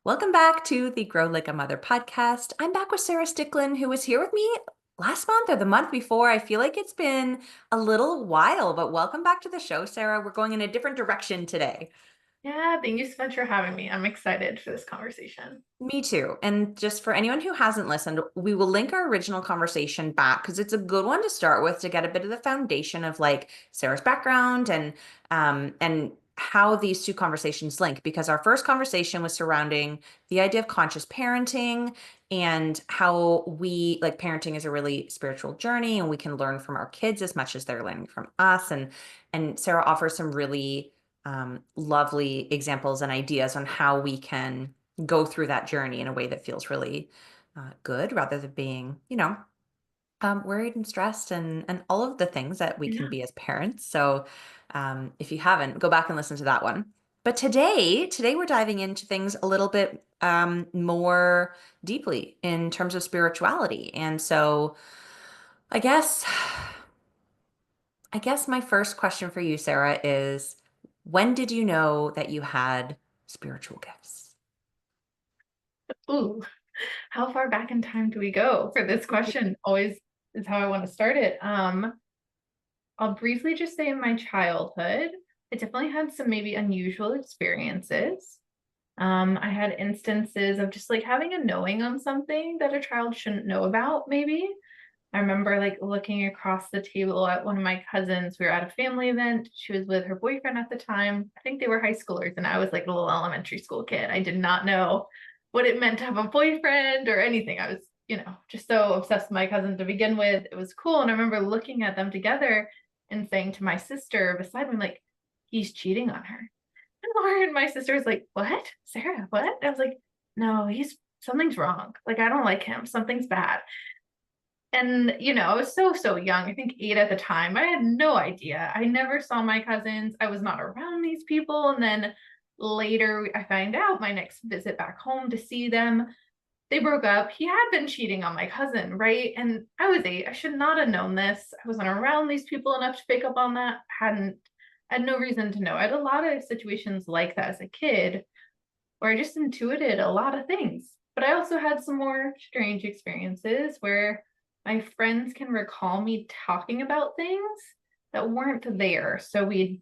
Welcome back to the Grow Like a Mother podcast. I'm back with Sarah Sticklin, who was here with me last month or the month before. I feel like it's been a little while, but welcome back to the show, Sarah. We're going in a different direction today. Yeah, thank you so much for having me. I'm excited for this conversation. Me too. And just for anyone who hasn't listened, we will link our original conversation back because it's a good one to start with to get a bit of the foundation of like Sarah's background and how these two conversations link. Because our first conversation was surrounding the idea of conscious parenting and how we like parenting is a really spiritual journey and we can learn from our kids as much as they're learning from us. And Sarah offers some really lovely examples and ideas on how we can go through that journey in a way that feels really good rather than being, worried and stressed and all of the things that we can Yeah. be as parents. So if you haven't, go back and listen to that one. But today we're diving into things a little bit more deeply in terms of spirituality. And so I guess I guess my first question for you, Sarah, is when did you know that you had spiritual gifts? Ooh, how far back in time do we go for this question? Always is how I want to start it. I'll briefly just say in my childhood, I definitely had some maybe unusual experiences. I had instances of just like having a knowing on something that a child shouldn't know about, maybe. I remember like looking across the table at one of my cousins. We were at a family event. She was with her boyfriend at the time. I think they were high schoolers, and I was like a little elementary school kid. I did not know what it meant to have a boyfriend or anything. I was, just so obsessed with my cousin to begin with. It was cool. And I remember looking at them together and saying to my sister beside me, like, he's cheating on her. And Lauren, my sister was like, what? Sarah, what? I was like, no, something's wrong. Like, I don't like him. Something's bad. And, I was so young, I think 8 at the time. I had no idea. I never saw my cousins. I was not around these people. And then later I find out my next visit back home to see them, they broke up. He had been cheating on my cousin, right? And I was 8. I should not have known this. I wasn't around these people enough to pick up on that. I had no reason to know. I had a lot of situations like that as a kid where I just intuited a lot of things. But I also had some more strange experiences where my friends can recall me talking about things that weren't there. So we'd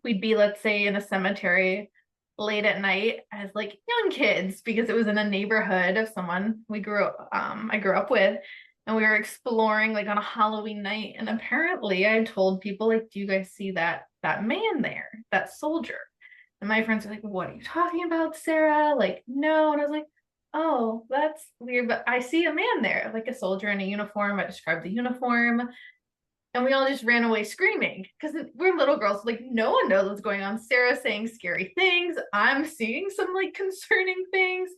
be, let's say, in a cemetery late at night as like young kids because it was in a neighborhood of someone I grew up with, and we were exploring like on a Halloween night, and apparently I told people like, do you guys see that man there, that soldier? And my friends were like, what are you talking about, Sarah? Like, no. And I was like, oh, that's weird, but I see a man there, like a soldier in a uniform. I described the uniform, and we all just ran away screaming because we're little girls. Like, no one knows what's going on. Sarah's saying scary things. I'm seeing some like concerning things.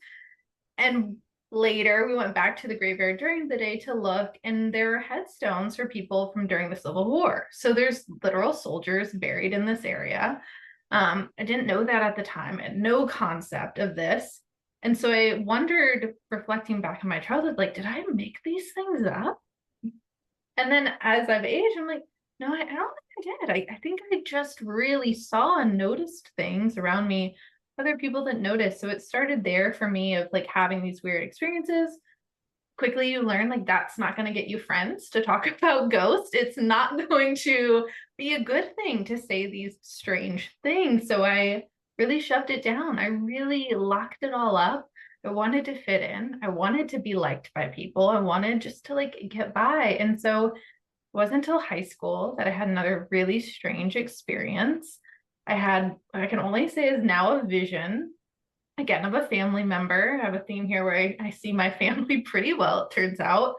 And later we went back to the graveyard during the day to look, and there are headstones for people from during the Civil War. So there's literal soldiers buried in this area. I didn't know that at the time. I had no concept of this. And so I wondered, reflecting back on my childhood, like, did I make these things up? And then as I've aged, I'm like, no, I don't think I did. I think I just really saw and noticed things around me other people didn't notice. So it started there for me of like having these weird experiences. Quickly you learn like that's not going to get you friends to talk about ghosts. It's not going to be a good thing to say these strange things. So I really shoved it down. I really locked it all up. I wanted to fit in. I wanted to be liked by people. I wanted just to like get by. And so it wasn't until high school that I had another really strange experience. I can only say is now a vision again of a family member. I have a theme here where I see my family pretty well, it turns out.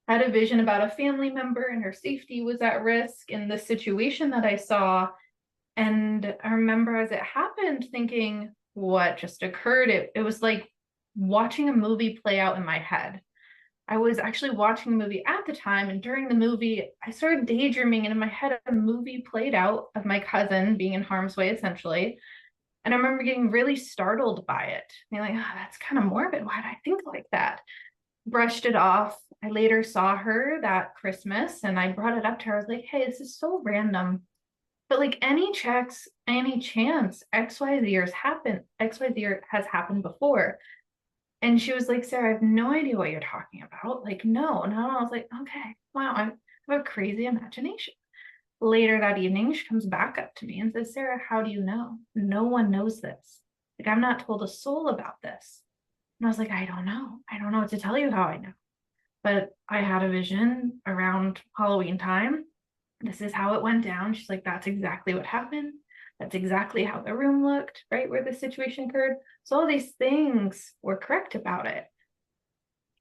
I had a vision about a family member and her safety was at risk in the situation that I saw. And I remember as it happened thinking, what just occurred? It was like watching a movie play out in my head. I was actually watching a movie at the time, and during the movie, I started daydreaming, and in my head, a movie played out of my cousin being in harm's way, essentially. And I remember getting really startled by it, being like, oh, that's kind of morbid. Why did I think like that? Brushed it off. I later saw her that Christmas, and I brought it up to her. I was like, hey, this is so random. but like any checks, any chance, XYZ has happened before. And she was like, Sarah, I have no idea what you're talking about. Like, no, no. I was like, okay, wow, I have a crazy imagination. Later that evening, she comes back up to me and says, Sarah, how do you know? No one knows this. Like, I'm not told a soul about this. And I was like, I don't know. I don't know what to tell you how I know. But I had a vision around Halloween time. This is how it went down. She's like, that's exactly what happened. That's exactly how the room looked, right where the situation occurred. So all these things were correct about it.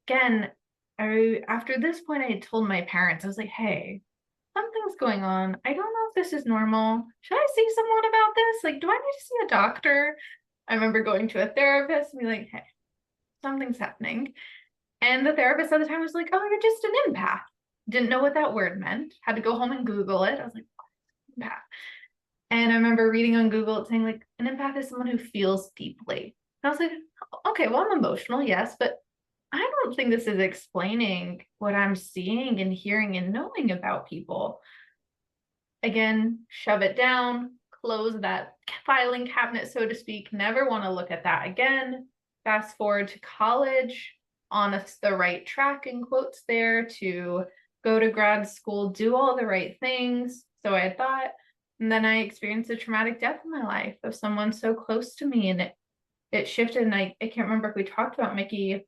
Again, after this point, I had told my parents, I was like, hey, something's going on. I don't know if this is normal. Should I see someone about this? Like, do I need to see a doctor? I remember going to a therapist and be like, hey, something's happening. And the therapist at the time was like, oh, you're just an empath. Didn't know what that word meant. Had to go home and Google it. I was like, what is empath? And I remember reading on Google it saying like an empath is someone who feels deeply. And I was like, okay, well, I'm emotional, yes, but I don't think this is explaining what I'm seeing and hearing and knowing about people. Again, shove it down, close that filing cabinet, so to speak. Never want to look at that again. Fast forward to college, on the right track in quotes there to go to grad school, do all the right things. So I had thought, and then I experienced a traumatic death in my life of someone so close to me, and it shifted. And I can't remember if we talked about Mickey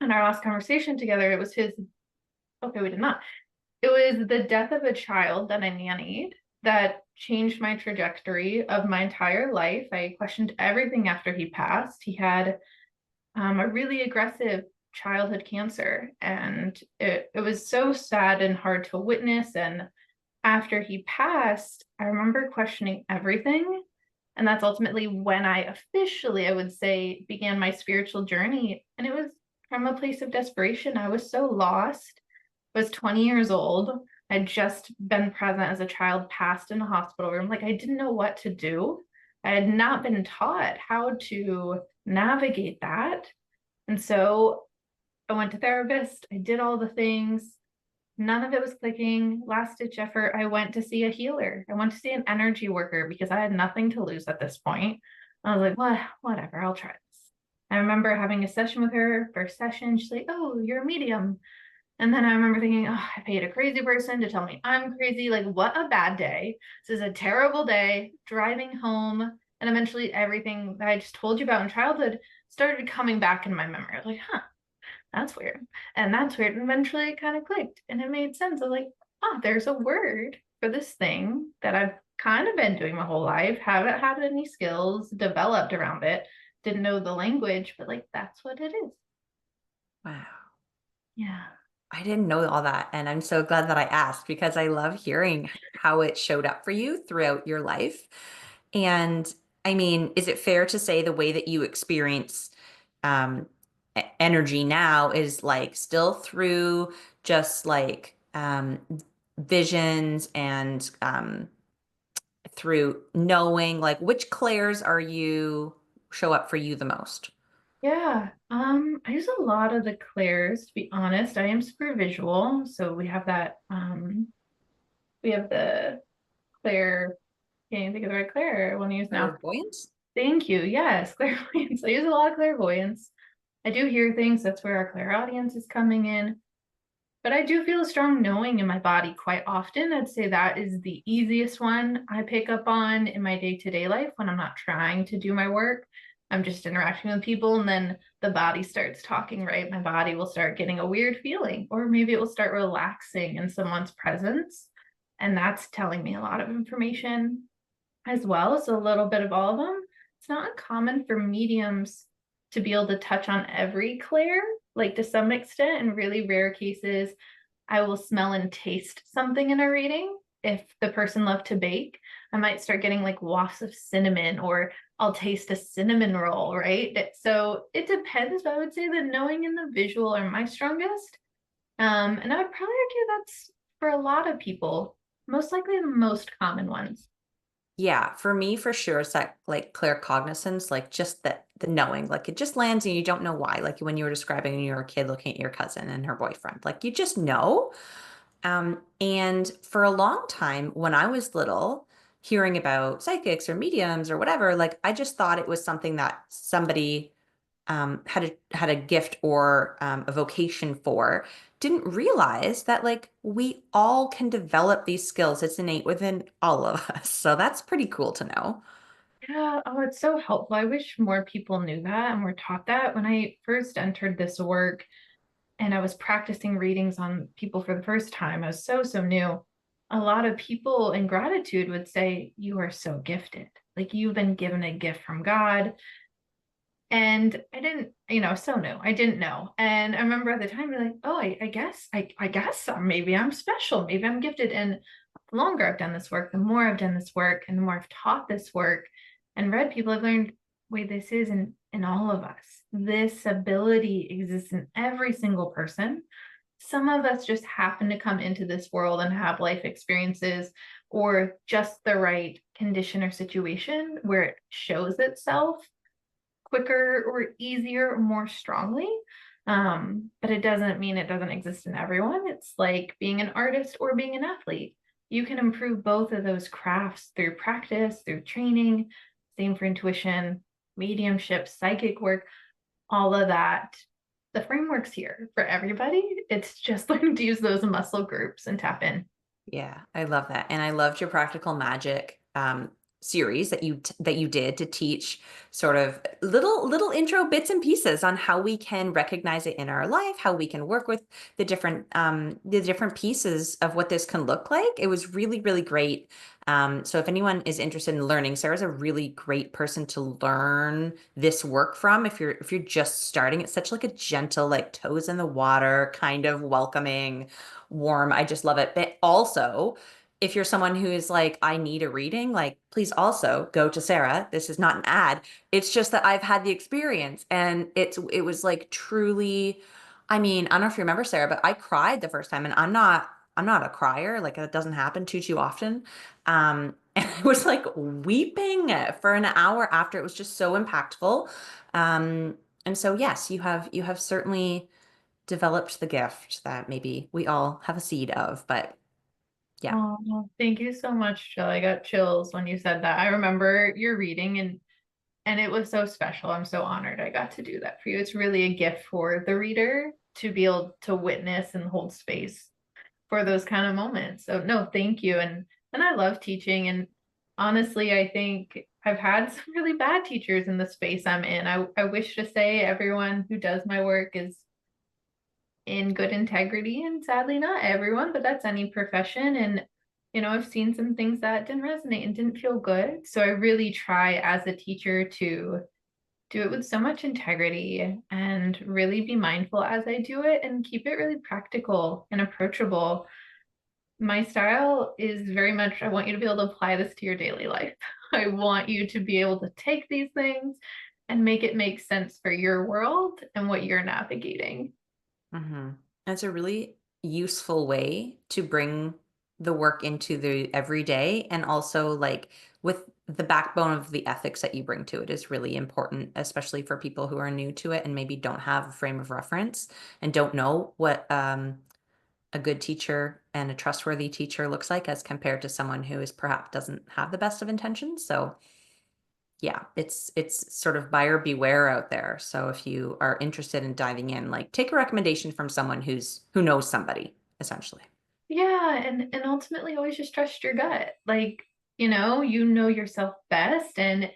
in our last conversation together. It was his, okay, we did not. It was the death of a child that I nannied that changed my trajectory of my entire life. I questioned everything after he passed. He had a really aggressive childhood cancer, and it was so sad and hard to witness. And after he passed, I remember questioning everything. And that's ultimately when I officially, I would say, began my spiritual journey. And it was from a place of desperation. I was so lost. I was 20 years old. I'd just been present as a child, passed in a hospital room. Like I didn't know what to do. I had not been taught how to navigate that. And so I went to therapist. I did all the things. None of it was clicking. Last ditch effort, I went to see a healer. I went to see an energy worker because I had nothing to lose at this point. I was like, well, whatever, I'll try this. I remember having a session with her, first session. She's like, oh, you're a medium. And then I remember thinking, oh, I paid a crazy person to tell me I'm crazy. Like, what a bad day. This is a terrible day. Driving home. And eventually everything that I just told you about in childhood started coming back in my memory. I was like, huh, that's weird. And that's weird. And eventually it kind of clicked and it made sense. I was like, oh, there's a word for this thing that I've kind of been doing my whole life, haven't had any skills developed around it, didn't know the language, but like that's what it is. Wow. Yeah. I didn't know all that. And I'm so glad that I asked because I love hearing how it showed up for you throughout your life. And I mean, is it fair to say the way that you experience um, energy now is like still through just like visions and through knowing like which clairs are you show up for you the most? Yeah, I use a lot of the clairs, to be honest. I am super visual, so we have that, we have the clair, can't even think of the right clair I want to use now. Clairvoyance? Thank you. Yes, clairvoyance. I use a lot of clairvoyance. I do hear things. That's where our clairaudience is coming in. But I do feel a strong knowing in my body quite often. I'd say that is the easiest one I pick up on in my day-to-day life when I'm not trying to do my work. I'm just interacting with people, and then the body starts talking, right? My body will start getting a weird feeling, or maybe it will start relaxing in someone's presence. And that's telling me a lot of information as well. So a little bit of all of them. It's not uncommon for mediums to be able to touch on every clair, like to some extent. In really rare cases, I will smell and taste something in a reading. If the person loved to bake, I might start getting like wafts of cinnamon, or I'll taste a cinnamon roll, right? So it depends, but I would say the knowing and the visual are my strongest. And I would probably argue that's for a lot of people, most likely the most common ones. Yeah, for me, for sure, it's that like claircognizance, like just the knowing, like it just lands and you don't know why. Like when you were describing when you were a kid looking at your cousin and her boyfriend, like you just know. And for a long time when I was little, hearing about psychics or mediums or whatever, like I just thought it was something that somebody had a gift or a vocation for. Didn't realize that like we all can develop these skills. It's innate within all of us. So that's pretty cool to know. Yeah, oh, it's so helpful. I wish more people knew that and were taught that. When I first entered this work and I was practicing readings on people for the first time, I was so new. A lot of people in gratitude would say, "You are so gifted. Like you've been given a gift from God." And I didn't, so new. I didn't know. And I remember at the time, being like, oh, I guess maybe I'm special. Maybe I'm gifted. And the longer I've done this work, the more I've done this work and the more I've taught this work and read people, I've learned, wait, this is in all of us. This ability exists in every single person. Some of us just happen to come into this world and have life experiences or just the right condition or situation where it shows itself quicker or easier or more strongly. But it doesn't mean it doesn't exist in everyone. It's like being an artist or being an athlete. You can improve both of those crafts through practice, through training. Same for intuition, mediumship, psychic work, all of that. The framework's here for everybody. It's just learning to use those muscle groups and tap in. Yeah, I love that. And I loved your practical magic series that you did to teach sort of little intro bits and pieces on how we can recognize it in our life, how we can work with the different pieces of what this can look like. It was really, really great. So if anyone is interested in learning, Sarah's a really great person to learn this work from. If you're just starting, it's such like a gentle, like toes in the water, kind of welcoming, warm. I just love it. But also, if you're someone who is like, I need a reading, like, please also go to Sarah. This is not an ad. It's just that I've had the experience and it was like truly, I mean, I don't know if you remember Sarah, but I cried the first time and I'm not a crier. Like that doesn't happen too often. And I was like weeping for an hour after. It was just so impactful. And so yes, you have certainly developed the gift that maybe we all have a seed of. But yeah. Oh, thank you so much, Jill. I got chills when you said that. I remember your reading and it was so special. I'm so honored I got to do that for you. It's really a gift for the reader to be able to witness and hold space for those kind of moments. So no, thank you. And I love teaching. And honestly, I think I've had some really bad teachers in the space I'm in. I wish to say everyone who does my work is in good integrity, and sadly not everyone, but that's any profession. And I've seen some things that didn't resonate and didn't feel good. So I really try as a teacher to do it with so much integrity and really be mindful as I do it and keep it really practical and approachable. My style is very much, I want you to be able to apply this to your daily life. I want you to be able to take these things and make it make sense for your world and what you're navigating. Hmm. That's a really useful way to bring the work into the everyday, and also like with the backbone of the ethics that you bring to it is really important, especially for people who are new to it and maybe don't have a frame of reference and don't know what a good teacher and a trustworthy teacher looks like as compared to someone who is perhaps doesn't have the best of intentions. So yeah, it's sort of buyer beware out there. So if you are interested in diving in, like take a recommendation from someone who knows somebody, essentially. Yeah, and ultimately always just trust your gut. Like, you know yourself best and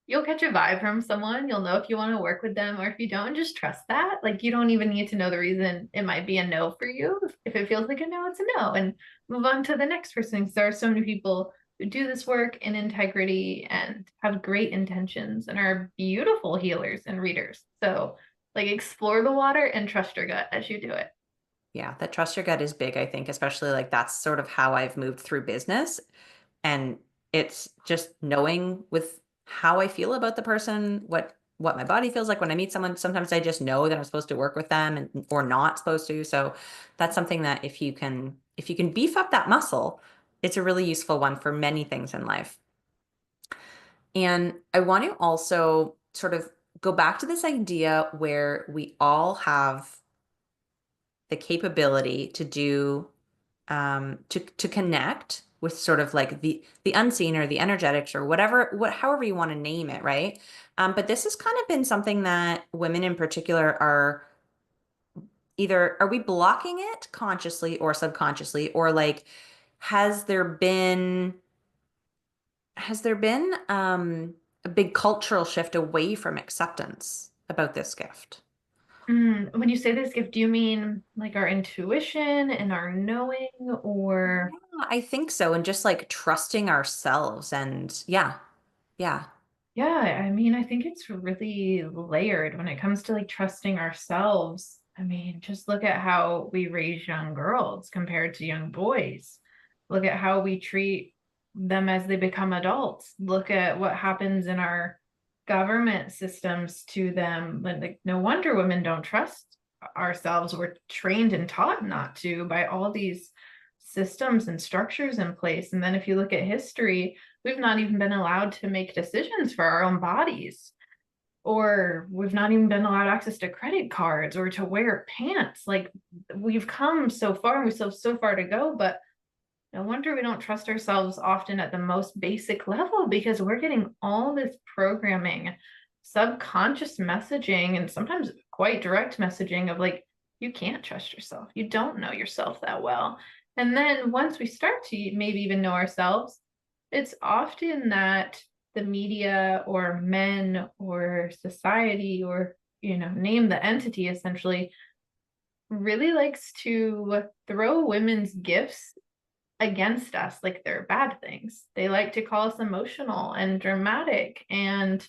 you'll catch a vibe from someone. You'll know if you want to work with them or if you don't, just trust that. Like you don't even need to know the reason it might be a no for you. If it feels like a no, it's a no. And move on to the next person. Because there are so many people who do this work in integrity and have great intentions and are beautiful healers and readers. So like explore the water and trust your gut as you do it. Yeah, that trust your gut is big, I think, especially like that's sort of how I've moved through business. And it's just knowing with how I feel about the person, what my body feels like when I meet someone. Sometimes I just know that I'm supposed to work with them and or not supposed to. So that's something that if you can beef up that muscle, it's a really useful one for many things in life. And I want to also sort of go back to this idea where we all have the capability to do to connect with sort of like the unseen or the energetics or whatever, however you want to name it, right? But this has kind of been something that women in particular are either, are we blocking it consciously or subconsciously, or like has there been a big cultural shift away from acceptance about this gift? When you say this gift, do you mean like our intuition and our knowing, or? Yeah, I think so. And just like trusting ourselves and yeah, yeah. Yeah, I mean, I think it's really layered when it comes to like trusting ourselves. I mean, just look at how we raise young girls compared to young boys. Look at how we treat them as they become adults. Look at what happens in our government systems to them. Like, no wonder women don't trust ourselves. We're trained and taught not to by all these systems and structures in place. And then if you look at history, we've not even been allowed to make decisions for our own bodies, or we've not even been allowed access to credit cards or to wear pants. Like, we've come so far and we still have so far to go, but no wonder we don't trust ourselves often at the most basic level, because we're getting all this programming, subconscious messaging, and sometimes quite direct messaging of like, you can't trust yourself. You don't know yourself that well. And then once we start to maybe even know ourselves, it's often that the media or men or society, or, name the entity, essentially really likes to throw women's gifts against us like they're bad things. They like to call us emotional and dramatic and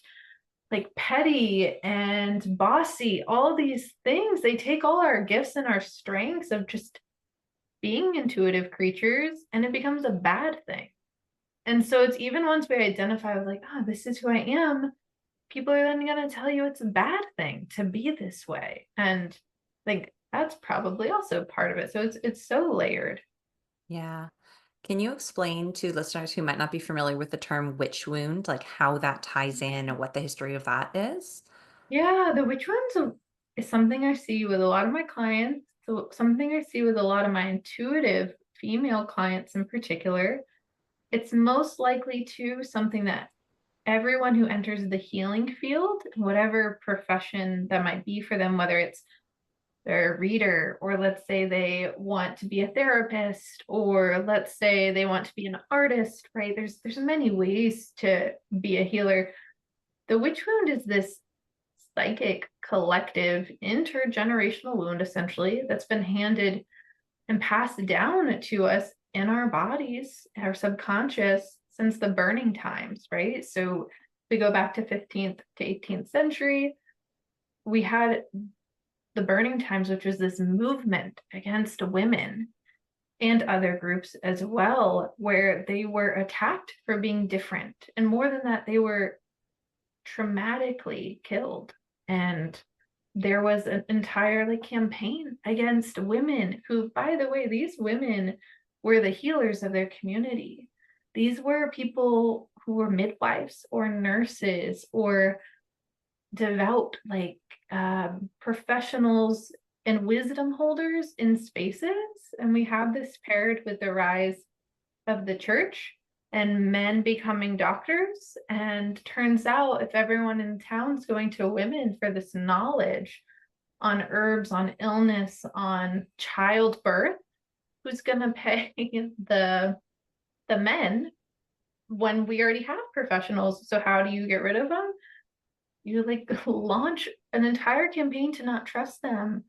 like petty and bossy, all these things. They take all our gifts and our strengths of just being intuitive creatures, and it becomes a bad thing. And so it's even once we identify with like, oh, this is who I am, people are then going to tell you it's a bad thing to be this way. And like, that's probably also part of it. So it's so layered. Yeah. Can you explain to listeners who might not be familiar with the term witch wound, like how that ties in and what the history of that is? Yeah, the witch ones is something I see with a lot of my clients. So something I see with a lot of my intuitive female clients in particular. It's most likely to something that everyone who enters the healing field, whatever profession that might be for them, whether it's they're a reader, or let's say they want to be a therapist, or let's say they want to be an artist, right? There's many ways to be a healer. The witch wound is this psychic collective intergenerational wound, essentially, that's been handed and passed down to us in our bodies, our subconscious, since the burning times, right? So we go back to 15th to 18th century, we had the burning times, which was this movement against women and other groups as well, where they were attacked for being different. And more than that, they were traumatically killed. And there was an entire campaign against women who, by the way, these women were the healers of their community. These were people who were midwives or nurses or devout professionals and wisdom holders in spaces. And we have this paired with the rise of the church and men becoming doctors. And turns out if everyone in town's going to women for this knowledge on herbs, on illness, on childbirth, who's going to pay the men when we already have professionals? So how do you get rid of them? You launch an entire campaign to not trust them,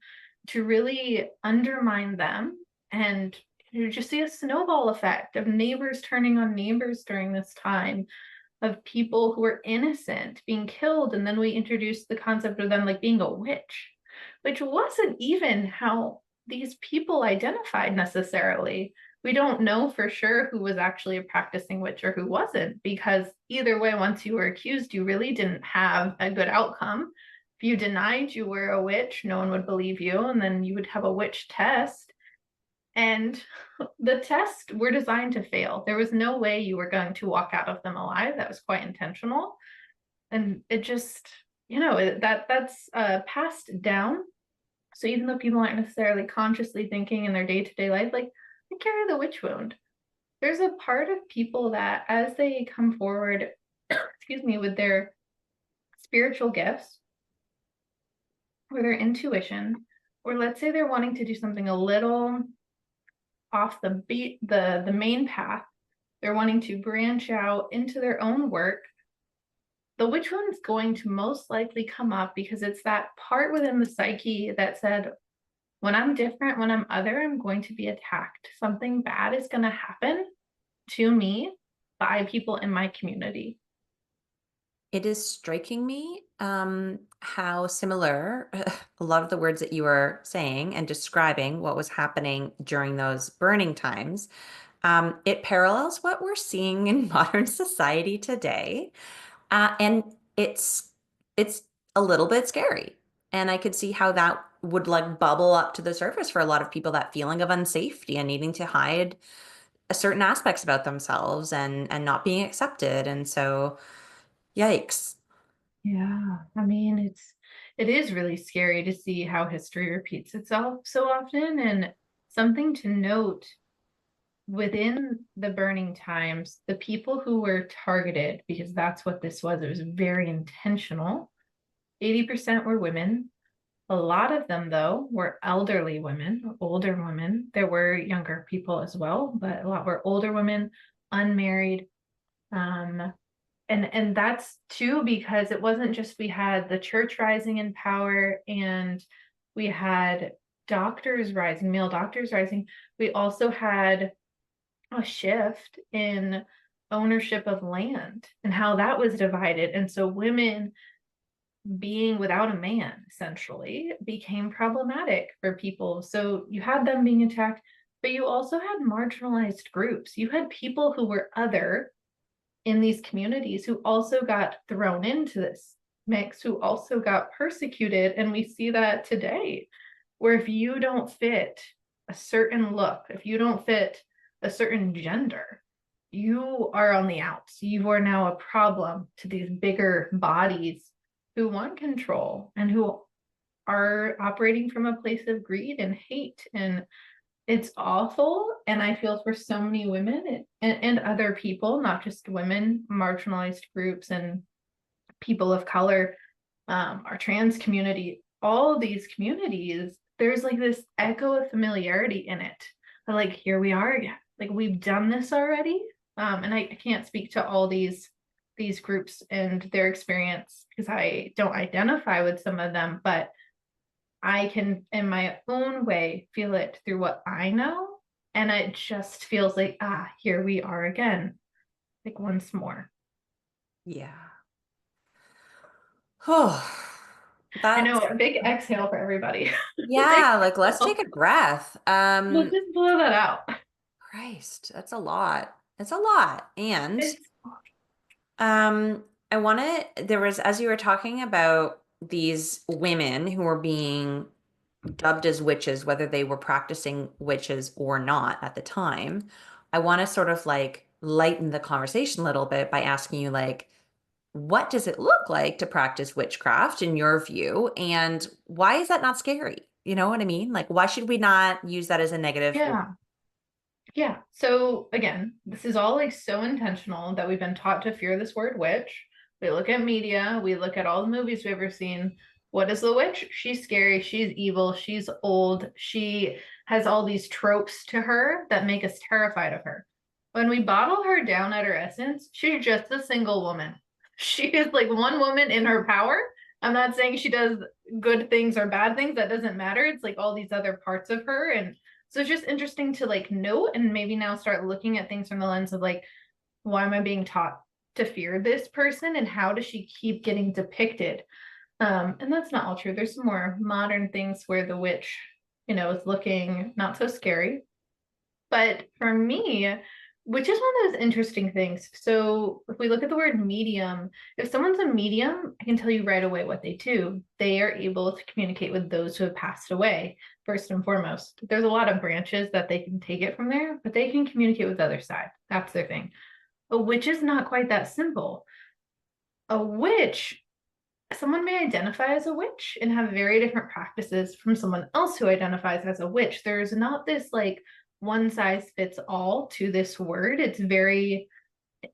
to really undermine them. And you just see a snowball effect of neighbors turning on neighbors during this time, of people who are innocent being killed. And then we introduced the concept of them being a witch, which wasn't even how these people identified necessarily. We don't know for sure who was actually a practicing witch or who wasn't, because either way, once you were accused, you really didn't have a good outcome. If you denied you were a witch, no one would believe you, and then you would have a witch test. And the tests were designed to fail. There was no way you were going to walk out of them alive. That was quite intentional. And it just, that's passed down. So even though people aren't necessarily consciously thinking in their day-to-day life, they carry the witch wound. there's a part of people that as they come forward, excuse me, with their spiritual gifts or their intuition, or let's say they're wanting to do something a little off the beat, the main path, they're wanting to branch out into their own work, the witch one's going to most likely come up because it's that part within the psyche that said, when I'm different, when I'm other, I'm going to be attacked. Something bad is going to happen to me by people in my community. It is striking me how similar a lot of the words that you were saying and describing what was happening during those burning times. It parallels what we're seeing in modern society today. And it's a little bit scary. And I could see how that would like bubble up to the surface for a lot of people, that feeling of unsafety and needing to hide certain aspects about themselves and not being accepted. And so, yikes. Yeah, I mean, it is really scary to see how history repeats itself so often. And something to note within the burning times, the people who were targeted, because that's what this was, it was very intentional. 80% were women. A lot of them, though, were elderly women, older women. There were younger people as well, but a lot were older women, unmarried. Um, and that's too because it wasn't just we had the church rising in power and we had doctors rising, male doctors rising. We also had a shift in ownership of land and how that was divided. And so women being without a man essentially became problematic for people. So you had them being attacked, but you also had marginalized groups. You had people who were other in these communities who also got thrown into this mix, who also got persecuted. And we see that today, where if you don't fit a certain look, if you don't fit a certain gender, you are on the outs. You are now a problem to these bigger bodies who want control and who are operating from a place of greed and hate. And it's awful. And I feel for so many women and other people, not just women, marginalized groups and people of color, our trans community, all these communities, there's like this echo of familiarity in it. Like, here we are again. Like, we've done this already. And I can't speak to all these groups and their experience because I don't identify with some of them, but I can, in my own way, feel it through what I know. And it just feels like, here we are again, like once more. Yeah. Oh, I know, that's a big exhale for everybody. Like, yeah, like let's take a breath. let's just blow that out. Christ, that's a lot. It's a lot. And It's, um I want to there was as you were talking about these women who were being dubbed as witches, whether they were practicing witches or not at the time, I want to sort of like lighten the conversation a little bit by asking you like, what does it look like to practice witchcraft in your view? And why is that not scary? You know what I mean? Like, why should we not use that as a negative word? yeah. Yeah. So again, this is all like so intentional that we've been taught to fear this word witch. We look at media, we look at all the movies we've ever seen. What is the witch? She's scary, she's evil, she's old, she has all these tropes to her that make us terrified of her. When we bottle her down at her essence, she's just a single woman. She is like one woman in her power. I'm not saying she does good things or bad things, that doesn't matter. It's like all these other parts of her. And so it's just interesting to like note and maybe now start looking at things from the lens of like, why am I being taught to fear this person and how does she keep getting depicted? And that's not all true. There's some more modern things where the witch, is looking not so scary. But for me, which is one of those interesting things. So if we look at the word medium, if someone's a medium, I can tell you right away what they do. They are able to communicate with those who have passed away, first and foremost. There's a lot of branches that they can take it from there, but they can communicate with the other side. That's their thing. A witch is not quite that simple. A witch, someone may identify as a witch and have very different practices from someone else who identifies as a witch. There's not this like one size fits all to this word.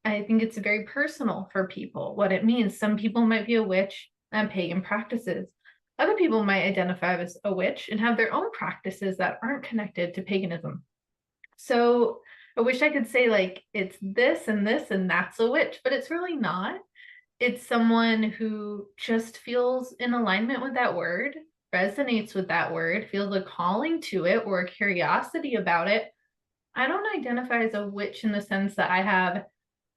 I think it's very personal for people, what it means. Some people might be a witch and pagan practices. Other people might identify as a witch and have their own practices that aren't connected to paganism. So I wish I could say like it's this and this and that's a witch, but it's really not. It's someone who just feels in alignment with that word, resonates with that word, feels a calling to it or a curiosity about it. I don't identify as a witch in the sense that I have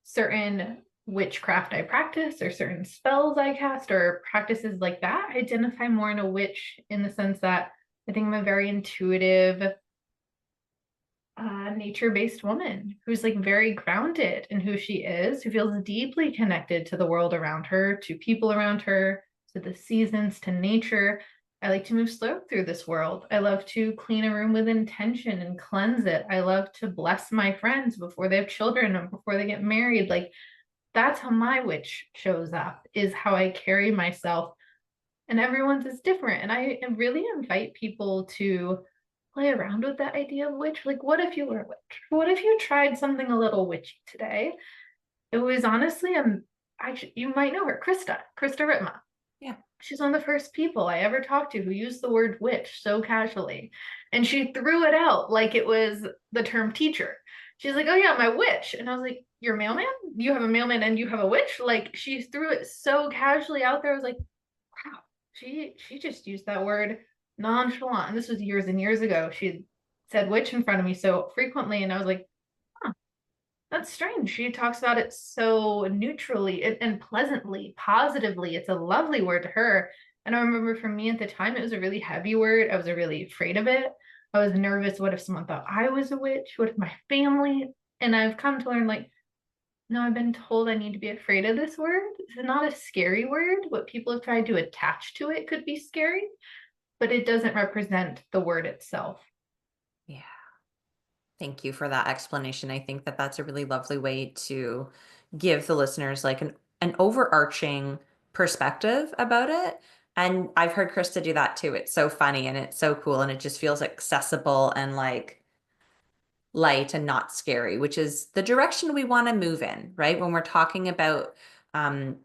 certain witchcraft I practice or certain spells I cast or practices like that. I identify more in a witch in the sense that I think I'm a very intuitive, nature-based woman who's like very grounded in who she is, who feels deeply connected to the world around her, to people around her, to the seasons, to nature. I like to move slow through this world. I love to clean a room with intention and cleanse it. I love to bless my friends before they have children and before they get married. Like that's how my witch shows up, is how I carry myself. And everyone's is different. And I really invite people to play around with that idea of witch. Like, what if you were a witch? What if you tried something a little witchy today? It was honestly, you might know her, Krista Ritma. Yeah. She's one of the first people I ever talked to who used the word witch so casually. And she threw it out like it was the term teacher. She's like, oh yeah, my witch. And I was like, you're a mailman? You have a mailman and you have a witch? Like she threw it so casually out there. I was like, wow, she just used that word nonchalant. And this was years and years ago. She said witch in front of me so frequently. And I was like, huh, that's strange. She talks about it so neutrally and pleasantly, positively. It's a lovely word to her. And I remember for me at the time, it was a really heavy word. I was really afraid of it. I was nervous. What if someone thought I was a witch? What if my family? And I've come to learn like, no, I've been told I need to be afraid of this word. It's not a scary word. What people have tried to attach to it could be scary, but it doesn't represent the word itself. Yeah. Thank you for that explanation. I think that that's a really lovely way to give the listeners like an overarching perspective about it. And I've heard Krista do that too. It's so funny and it's so cool and it just feels accessible and like light and not scary, which is the direction we want to move in, right? When we're talking about um,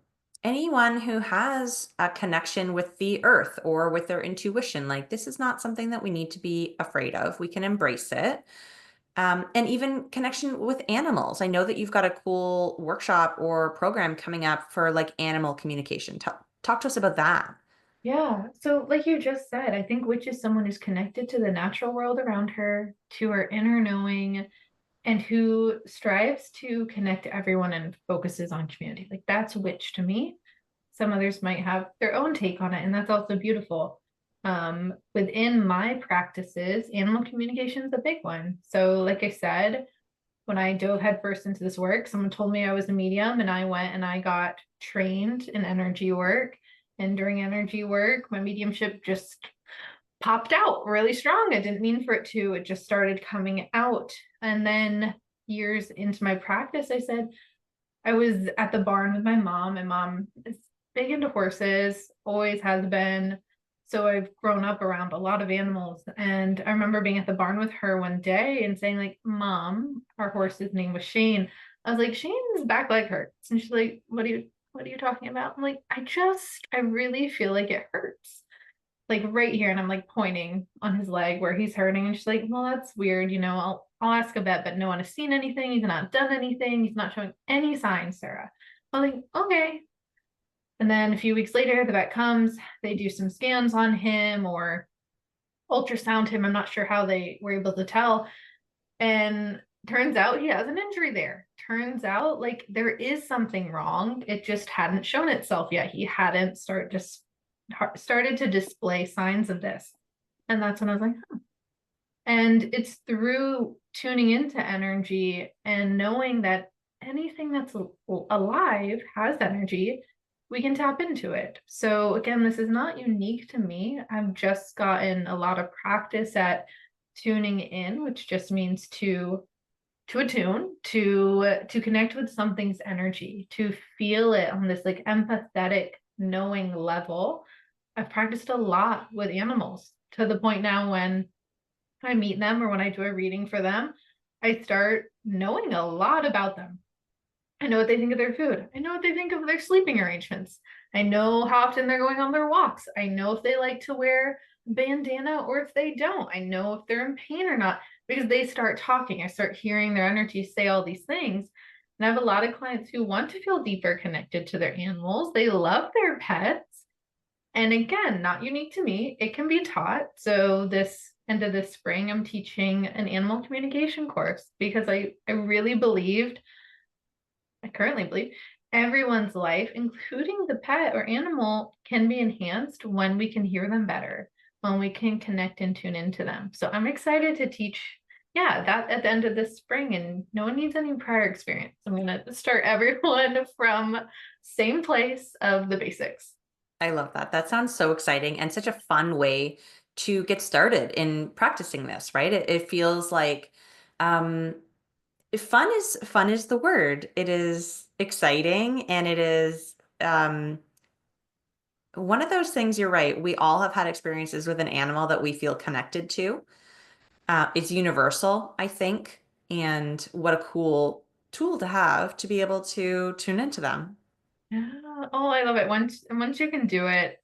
anyone who has a connection with the earth or with their intuition, like this is not something that we need to be afraid of. We can embrace it. And even connection with animals. I know that you've got a cool workshop or program coming up for like animal communication. Talk to us about that. Yeah. So, like you just said, I think witch is someone who's connected to the natural world around her, to her inner knowing, and who strives to connect everyone and focuses on community. Like that's witch to me. Some others might have their own take on it, and that's also beautiful. Within my practices, animal communication is a big one. So, like I said, when I dove headfirst into this work, someone told me I was a medium, and I went and I got trained in energy work. And during energy work, my mediumship just popped out really strong. I didn't mean for it to, it just started coming out. And then years into my practice, I said, I was at the barn with my mom. My mom is big into horses, always has been. So I've grown up around a lot of animals. And I remember being at the barn with her one day and saying, like, Mom, our horse's name was Shane. I was like, Shane's back leg hurts. And she's like, what are you talking about? I'm like, I really feel like it hurts. Like right here. And I'm like pointing on his leg where he's hurting. And she's like, well, that's weird. I'll ask a vet, but no one has seen anything. He's not done anything. He's not showing any signs, Sarah. I'm like, okay. And then a few weeks later, the vet comes, they do some scans on him or ultrasound him. I'm not sure how they were able to tell. And turns out he has an injury there. Turns out like there is something wrong. It just hadn't shown itself yet. He hadn't started to display signs of this. And that's when I was like, huh. And it's through tuning into energy and knowing that anything that's alive has energy, we can tap into it. So again, this is not unique to me. I've just gotten a lot of practice at tuning in, which just means to attune, to connect with something's energy, to feel it on this like empathetic knowing level. I've practiced a lot with animals to the point now when I meet them or when I do a reading for them, I start knowing a lot about them. I know what they think of their food. I know what they think of their sleeping arrangements. I know how often they're going on their walks. I know if they like to wear a bandana or if they don't. I know if they're in pain or not because they start talking. I start hearing their energy say all these things. And I have a lot of clients who want to feel deeper connected to their animals. They love their pets. And again, not unique to me. It can be taught. So this end of this spring, I'm teaching an animal communication course because I really believed, I currently believe, everyone's life, including the pet or animal, can be enhanced when we can hear them better, when we can connect and tune into them. So I'm excited to teach, yeah, that at the end of this spring, and no one needs any prior experience. I'm going to start everyone from same place of the basics. I love that. That sounds so exciting and such a fun way to get started in practicing this, right? It feels like um, fun is the word. It is exciting and it is one of those things. You're right. We all have had experiences with an animal that we feel connected to. It's universal, I think, and what a cool tool to have to be able to tune into them. Yeah. Oh, I love it. Once you can do it,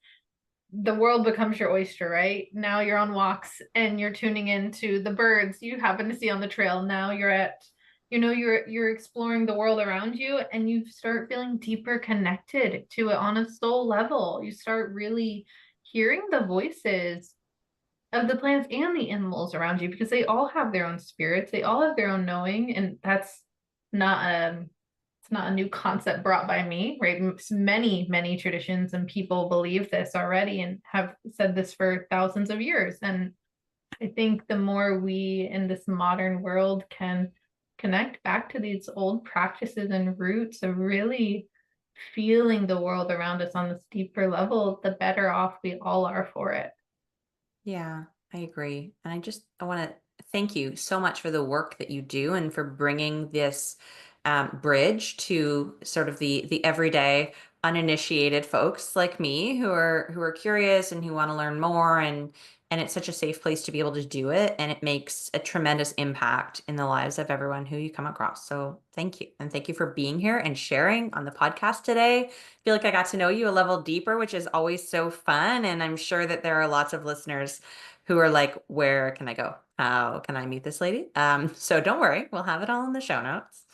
the world becomes your oyster, right? Now you're on walks and you're tuning into the birds you happen to see on the trail. Now you're at, you're exploring the world around you and you start feeling deeper connected to it on a soul level. You start really hearing the voices of the plants and the animals around you because they all have their own spirits, they all have their own knowing, and that's not it's not a new concept brought by me, right? Many traditions and people believe this already and have said this for thousands of years. And I think the more we in this modern world can connect back to these old practices and roots of really feeling the world around us on this deeper level, the better off we all are for it. Yeah, I agree. And I want to thank you so much for the work that you do and for bringing this bridge to sort of the everyday uninitiated folks like me who are curious and who want to learn more, and it's such a safe place to be able to do it, and it makes a tremendous impact in the lives of everyone who you come across. So thank you. And thank you for being here and sharing on the podcast today. I feel like I got to know you a level deeper, which is always so fun. And I'm sure that there are lots of listeners who are like, where can I go? How can I meet this lady? So don't worry, we'll have it all in the show notes.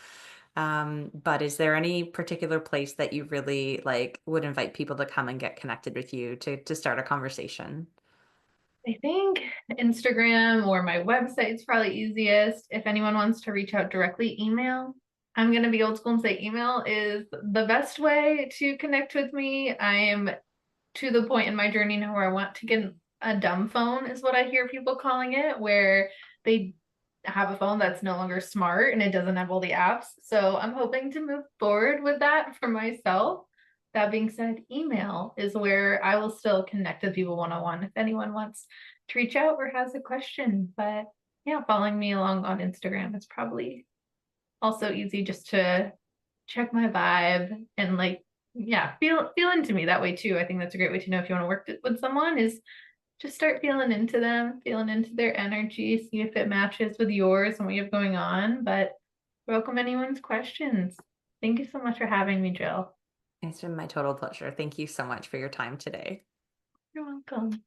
But is there any particular place that you really like would invite people to come and get connected with you to start a conversation? I think Instagram or my website is probably easiest. If anyone wants to reach out directly, email. I'm going to be old school and say email is the best way to connect with me. I am to the point in my journey now where I want to get a dumb phone, is what I hear people calling it, where they have a phone that's no longer smart and it doesn't have all the apps. So I'm hoping to move forward with that for myself. That being said, email is where I will still connect with people one-on-one if anyone wants to reach out or has a question. But yeah, following me along on Instagram is probably also easy just to check my vibe and like, yeah, feel into me that way too. I think that's a great way to know if you want to work with someone is just start feeling into them, feeling into their energy, see if it matches with yours and what you have going on. But welcome anyone's questions. Thank you so much for having me, Jill. It's been my total pleasure. Thank you so much for your time today. You're welcome.